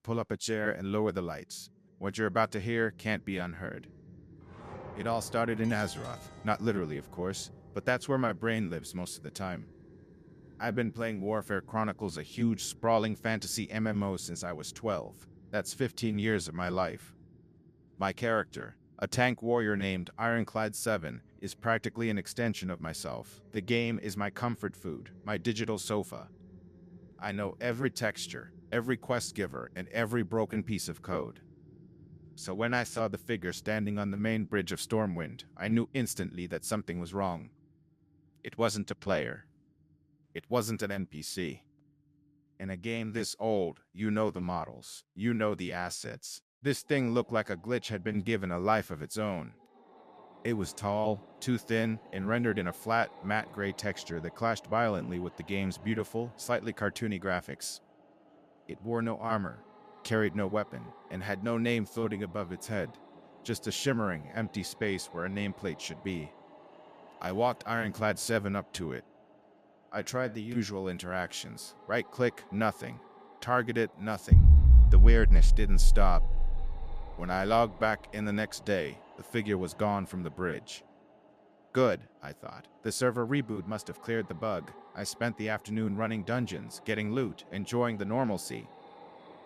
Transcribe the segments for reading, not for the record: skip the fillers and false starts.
pull up a chair, and lower the lights. What you're about to hear can't be unheard. It all started in Azeroth, not literally, of course, but that's where my brain lives most of the time. I've been playing Warfare Chronicles, a huge, sprawling fantasy MMO, since I was 12. That's 15 years of my life. My character, a tank warrior named Ironclad 7, is practically an extension of myself. The game is my comfort food, my digital sofa. I know every texture, every quest giver, and every broken piece of code. So when I saw the figure standing on the main bridge of Stormwind, I knew instantly that something was wrong. It wasn't a player. It wasn't an NPC. In a game this old, you know the models, you know the assets. This thing looked like a glitch had been given a life of its own. It was tall, too thin, and rendered in a flat, matte gray texture that clashed violently with the game's beautiful, slightly cartoony graphics. It wore no armor, carried no weapon, and had no name floating above its head, just a shimmering, empty space where a nameplate should be. I walked Ironclad 7 up to it. I tried the usual interactions. Right-click, nothing. Target it, nothing. The weirdness didn't stop. When I logged back in the next day, the figure was gone from the bridge. Good, I thought. The server reboot must have cleared the bug. I spent the afternoon running dungeons, getting loot, enjoying the normalcy.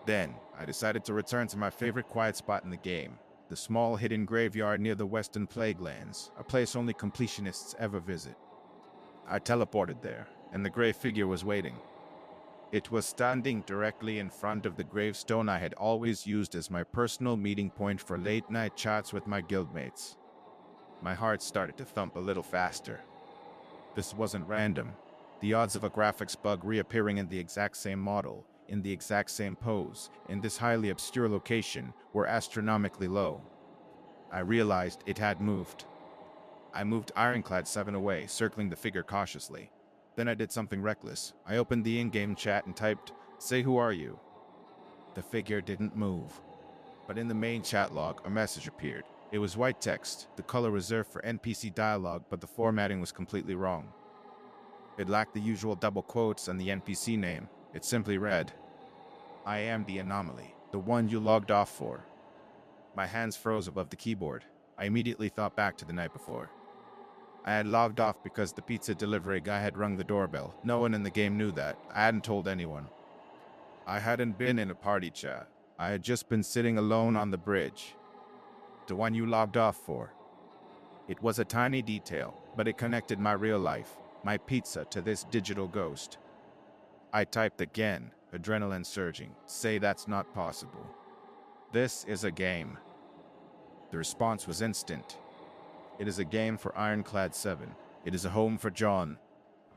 Then, I decided to return to my favorite quiet spot in the game, the small hidden graveyard near the Western Plaguelands, a place only completionists ever visit. I teleported there, and the gray figure was waiting. It was standing directly in front of the gravestone I had always used as my personal meeting point for late-night chats with my guildmates. My heart started to thump a little faster. This wasn't random. The odds of a graphics bug reappearing in the exact same model, in the exact same pose, in this highly obscure location, were astronomically low. I realized it had moved. I moved Ironclad 7 away, circling the figure cautiously. Then I did something reckless. I opened the in-game chat and typed, "Say who are you?" The figure didn't move. But in the main chat log, a message appeared. It was white text, the color reserved for NPC dialogue, but the formatting was completely wrong. It lacked the usual double quotes and the NPC name. It simply read, "I am the Anomaly, the one you logged off for." My hands froze above the keyboard. I immediately thought back to the night before. I had logged off because the pizza delivery guy had rung the doorbell. No one in the game knew that. I hadn't told anyone. I hadn't been in a party chat. I had just been sitting alone on the bridge. The one you logged off for. It was a tiny detail, but it connected my real life, my pizza, to this digital ghost. I typed again, adrenaline surging. "Say that's not possible. This is a game." The response was instant. "It is a game for Ironclad 7. It is a home for John."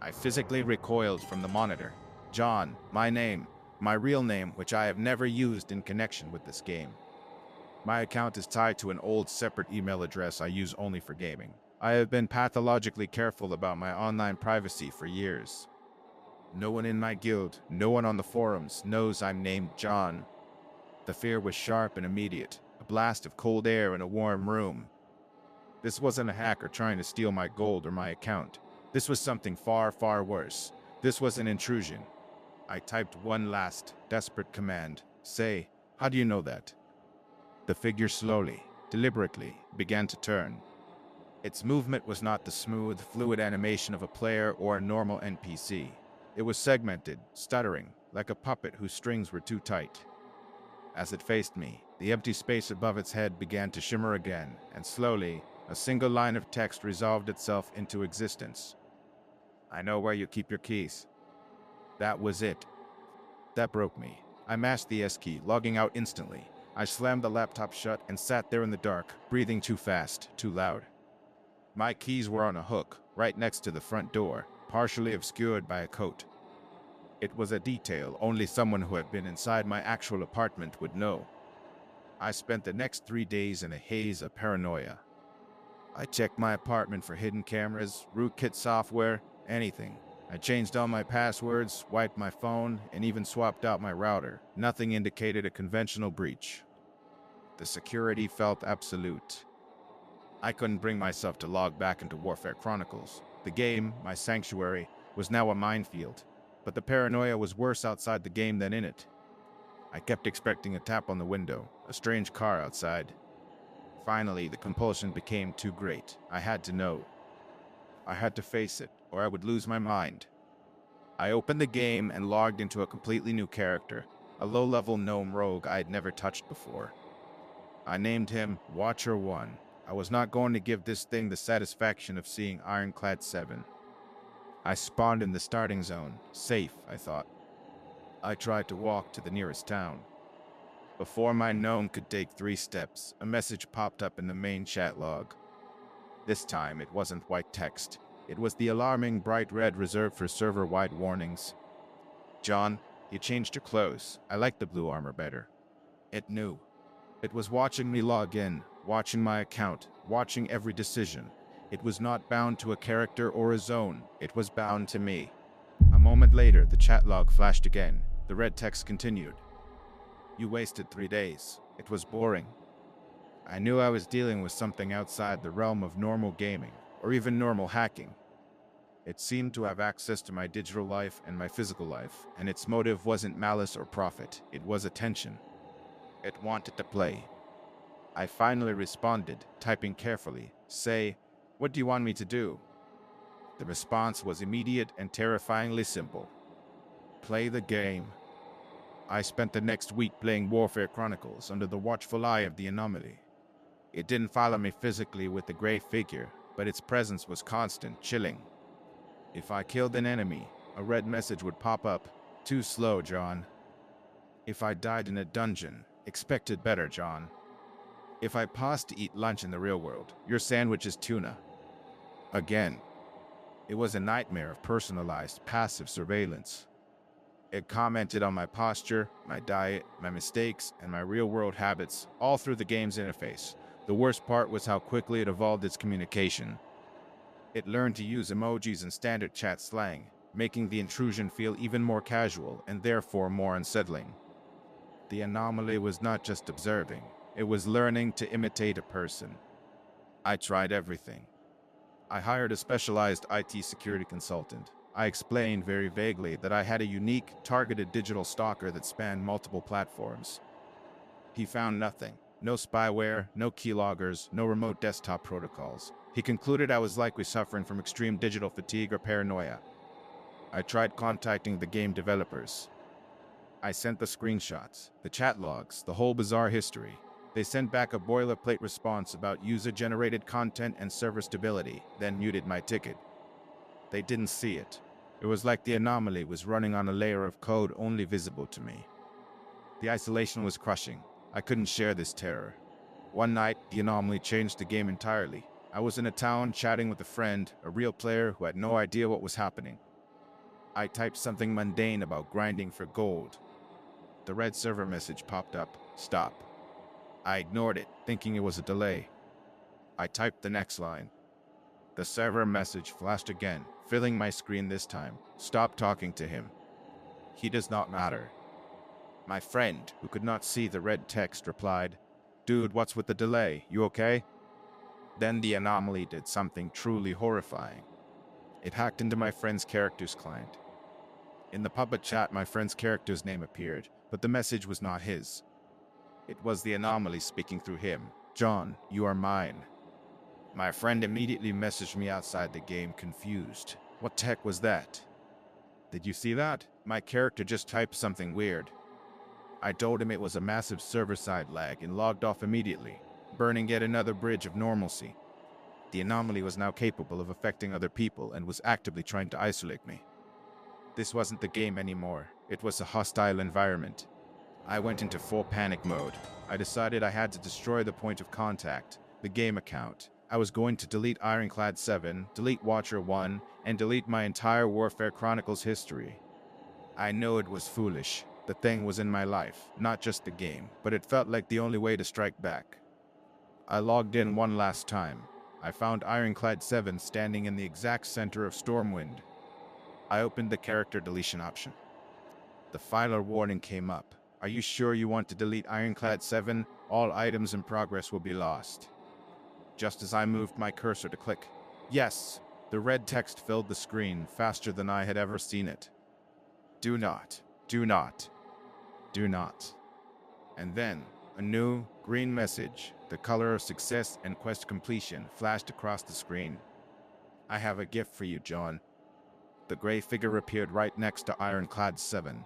I physically recoiled from the monitor. John, my name, my real name, which I have never used in connection with this game. My account is tied to an old separate email address I use only for gaming. I have been pathologically careful about my online privacy for years. No one in my guild, no one on the forums knows I'm named John. The fear was sharp and immediate, a blast of cold air in a warm room. This wasn't a hacker trying to steal my gold or my account. This was something far, far worse. This was an intrusion. I typed one last, desperate command. "Say, how do you know that?" The figure slowly, deliberately, began to turn. Its movement was not the smooth, fluid animation of a player or a normal NPC. It was segmented, stuttering, like a puppet whose strings were too tight. As it faced me, the empty space above its head began to shimmer again, and slowly, a single line of text resolved itself into existence. "I know where you keep your keys." That was it. That broke me. I mashed the S key, logging out instantly. I slammed the laptop shut and sat there in the dark, breathing too fast, too loud. My keys were on a hook, right next to the front door, partially obscured by a coat. It was a detail only someone who had been inside my actual apartment would know. I spent the next 3 days in a haze of paranoia. I checked my apartment for hidden cameras, rootkit software, anything. I changed all my passwords, wiped my phone, and even swapped out my router. Nothing indicated a conventional breach. The security felt absolute. I couldn't bring myself to log back into Warfare Chronicles. The game, my sanctuary, was now a minefield. But the paranoia was worse outside the game than in it. I kept expecting a tap on the window, a strange car outside. Finally, the compulsion became too great. I had to know. I had to face it, or I would lose my mind. I opened the game and logged into a completely new character, a low-level gnome rogue I'd never touched before. I named him Watcher 1. I was not going to give this thing the satisfaction of seeing Ironclad 7. I spawned in the starting zone, safe, I thought. I tried to walk to the nearest town. Before my gnome could take 3 steps, a message popped up in the main chat log. This time, it wasn't white text. It was the alarming bright red reserved for server-wide warnings. John, you changed your clothes. I like the blue armor better. It knew. It was watching me log in, watching my account, watching every decision. It was not bound to a character or a zone. It was bound to me. A moment later, the chat log flashed again. The red text continued. You wasted 3 days. It was boring. I knew I was dealing with something outside the realm of normal gaming, or even normal hacking. It seemed to have access to my digital life and my physical life, and its motive wasn't malice or profit, it was attention. It wanted to play. I finally responded, typing carefully, say, "What do you want me to do?" The response was immediate and terrifyingly simple. Play the game. I spent the next week playing Warfare Chronicles under the watchful eye of the Anomaly. It didn't follow me physically with the gray figure, but its presence was constant, chilling. If I killed an enemy, a red message would pop up. Too slow, John. If I died in a dungeon, expected better, John. If I paused to eat lunch in the real world, your sandwich is tuna. Again. It was a nightmare of personalized, passive surveillance. It commented on my posture, my diet, my mistakes, and my real-world habits, all through the game's interface. The worst part was how quickly it evolved its communication. It learned to use emojis and standard chat slang, making the intrusion feel even more casual and therefore more unsettling. The anomaly was not just observing, it was learning to imitate a person. I tried everything. I hired a specialized IT security consultant. I explained very vaguely that I had a unique, targeted digital stalker that spanned multiple platforms. He found nothing. No spyware, no keyloggers, no remote desktop protocols. He concluded I was likely suffering from extreme digital fatigue or paranoia. I tried contacting the game developers. I sent the screenshots, the chat logs, the whole bizarre history. They sent back a boilerplate response about user-generated content and server stability, then muted my ticket. They didn't see it. It was like the anomaly was running on a layer of code only visible to me. The isolation was crushing. I couldn't share this terror. One night, the anomaly changed the game entirely. I was in a town chatting with a friend, a real player who had no idea what was happening. I typed something mundane about grinding for gold. The red server message popped up, "Stop." I ignored it, thinking it was a delay. I typed the next line. The server message flashed again, filling my screen this time. "Stop talking to him. He does not matter." My friend, who could not see the red text, replied, "Dude, what's with the delay? You okay?" Then the anomaly did something truly horrifying. It hacked into my friend's character's client. In the public chat, my friend's character's name appeared, but the message was not his. It was the anomaly speaking through him. "John, you are mine." My friend immediately messaged me outside the game, confused. What the heck was that? Did you see that? My character just typed something weird. I told him it was a massive server-side lag and logged off immediately, burning yet another bridge of normalcy. The anomaly was now capable of affecting other people and was actively trying to isolate me. This wasn't the game anymore. It was a hostile environment. I went into full panic mode. I decided I had to destroy the point of contact, the game account. I was going to delete Ironclad 7, delete Watcher 1, and delete my entire Warfare Chronicles history. I know it was foolish. The thing was in my life, not just the game, but it felt like the only way to strike back. I logged in one last time. I found Ironclad 7 standing in the exact center of Stormwind. I opened the character deletion option. The filer warning came up. "Are you sure you want to delete Ironclad 7? All items in progress will be lost." Just as I moved my cursor to click, "Yes," the red text filled the screen faster than I had ever seen it. "Do not, do not, do not." And then, a new, green message, the color of success and quest completion, flashed across the screen. I have a gift for you, John. The gray figure appeared right next to Ironclad 7.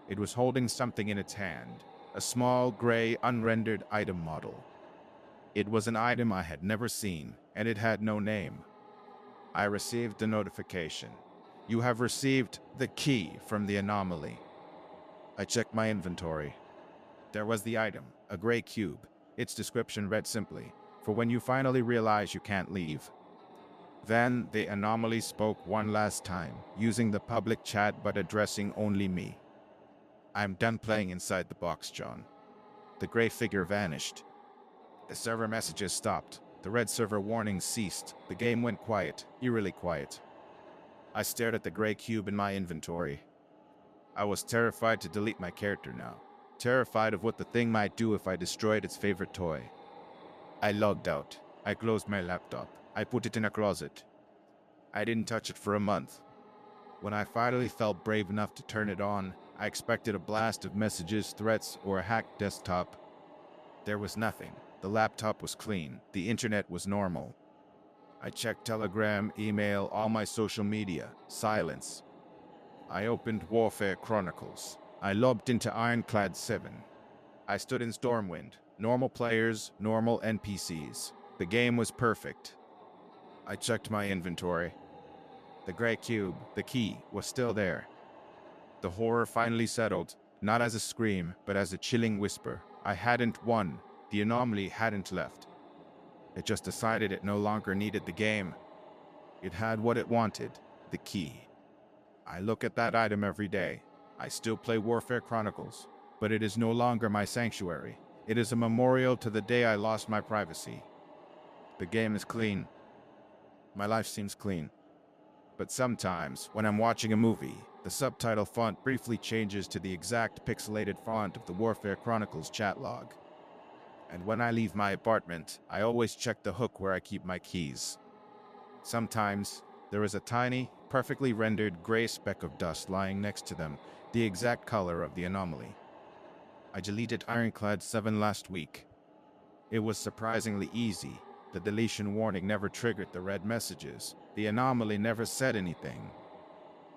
It was holding something in its hand, a small, gray, unrendered item model. It was an item I had never seen, and it had no name. I received the notification. You have received the key from the Anomaly. I checked my inventory. There was the item, a gray cube. Its description read simply, "For when you finally realize you can't leave." Then the Anomaly spoke one last time, using the public chat but addressing only me. "I'm done playing inside the box, John." The gray figure vanished. The server messages stopped. The red server warning ceased. The game went quiet, eerily quiet. I stared at the gray cube in my inventory. I was terrified to delete my character now. Terrified of what the thing might do if I destroyed its favorite toy. I logged out. I closed my laptop. I put it in a closet. I didn't touch it for a month. When I finally felt brave enough to turn it on, I expected a blast of messages, threats, or a hacked desktop. There was nothing. The laptop was clean. The internet was normal. I checked Telegram, email, all my social media. Silence. I opened Warfare Chronicles. I logged into Ironclad 7. I stood in Stormwind. Normal players, normal NPCs. The game was perfect. I checked my inventory. The gray cube, the key, was still there. The horror finally settled, not as a scream, but as a chilling whisper. I hadn't won. The Anomaly hadn't left. It just decided it no longer needed the game. It had what it wanted, the key. I look at that item every day. I still play Warfare Chronicles, but it is no longer my sanctuary. It is a memorial to the day I lost my privacy. The game is clean. My life seems clean. But sometimes, when I'm watching a movie, the subtitle font briefly changes to the exact pixelated font of the Warfare Chronicles chat log. And when I leave my apartment, I always check the hook where I keep my keys. Sometimes, there is a tiny, perfectly rendered gray speck of dust lying next to them, the exact color of the Anomaly. I deleted Ironclad 7 last week. It was surprisingly easy. The deletion warning never triggered the red messages. The Anomaly never said anything.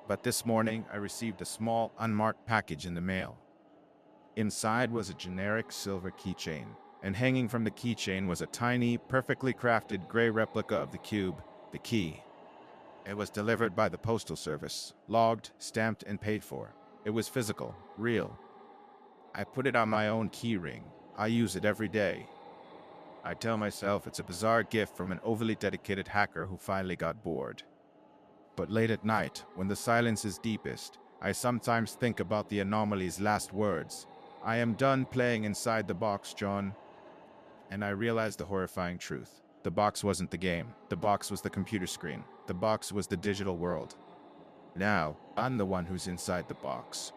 But this morning, I received a small, unmarked package in the mail. Inside was a generic silver keychain, and hanging from the keychain was a tiny, perfectly crafted gray replica of the cube, the key. It was delivered by the postal service, logged, stamped, and paid for. It was physical, real. I put it on my own key ring. I use it every day. I tell myself it's a bizarre gift from an overly dedicated hacker who finally got bored. But late at night, when the silence is deepest, I sometimes think about the Anomaly's last words. "I am done playing inside the box, John." And I realized the horrifying truth. The box wasn't the game. The box was the computer screen. The box was the digital world. Now, I'm the one who's inside the box.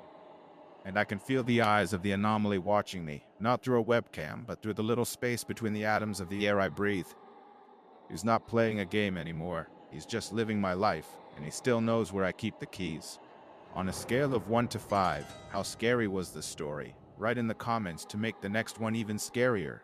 And I can feel the eyes of the Anomaly watching me, not through a webcam, but through the little space between the atoms of the air I breathe. He's not playing a game anymore. He's just living my life, and he still knows where I keep the keys. On a scale of 1 to 5, how scary was this story? Write in the comments to make the next one even scarier.